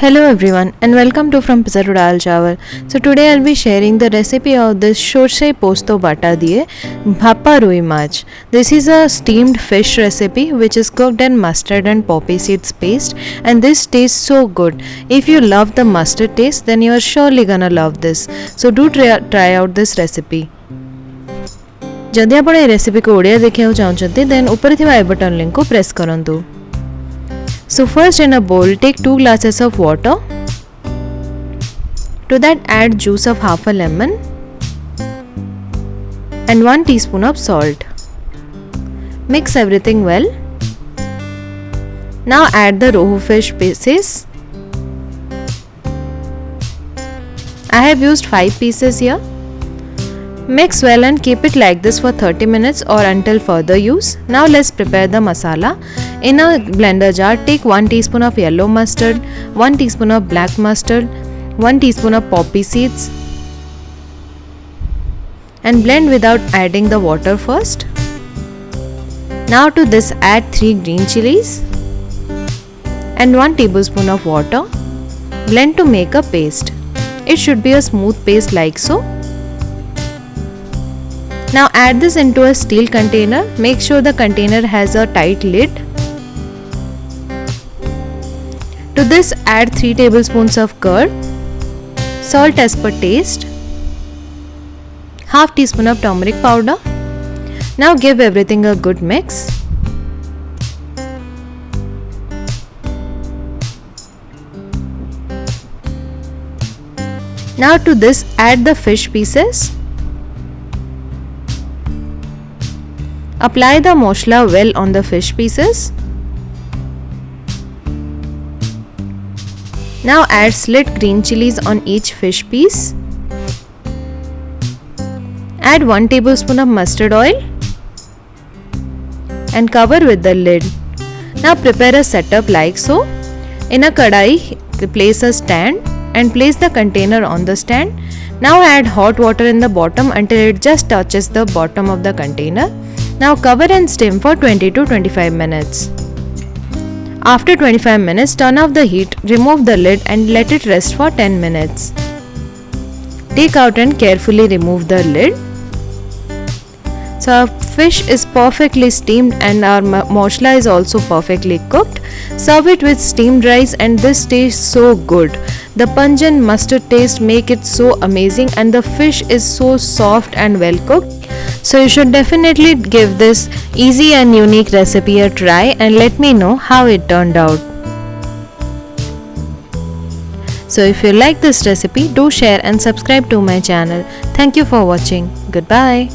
Hello everyone and welcome to frompizzatodalchawal. So today I'll be sharing the recipe of this Shorshe Posto Baata diye Bhapa Rui Maach. This is a steamed fish recipe which is cooked in mustard and poppy seeds paste, and this tastes so good. If you love the mustard taste, then you are surely gonna love this. So do try out this recipe. जदि आपण ए recipe को ओडिया देखिया चाहते then ऊपर थिबा आई button link को press करंतु. So first in a bowl take 2 glasses of water. To that add juice of half a lemon and 1 teaspoon of salt. Mix everything well. Now add the rohu fish pieces. I have used 5 pieces here. Mix well and keep it like this for 30 minutes or until further use. Now let's prepare the masala. In a blender jar, take 1 teaspoon of yellow mustard, 1 teaspoon of black mustard, 1 teaspoon of poppy seeds and blend without adding the water first. Now to this add 3 green chillies and 1 tablespoon of water. Blend to make a paste. It should be a smooth paste like so. Now add this into a steel container. Make sure the container has a tight lid. To this add 3 tablespoons of curd, salt as per taste, half teaspoon of turmeric powder. Now give everything a good mix. Now to this add the fish pieces. Apply the masala well on the fish pieces. Now add slit green chillies on each fish piece. Add 1 tablespoon of mustard oil and cover with the lid. Now prepare a setup like so. In a kadai, place a stand and place the container on the stand. Now add hot water in the bottom until it just touches the bottom of the container. Now cover and steam for 20 to 25 minutes. After 25 minutes, turn off the heat, remove the lid and let it rest for 10 minutes. Take out and carefully remove the lid. So our fish is perfectly steamed and our masala is also perfectly cooked. Serve it with steamed rice and this tastes so good. The pungent mustard taste make it so amazing and the fish is so soft and well cooked. So you should definitely give this easy and unique recipe a try and let me know how it turned out. So if you like this recipe, do share and subscribe to my channel. Thank you for watching. Goodbye.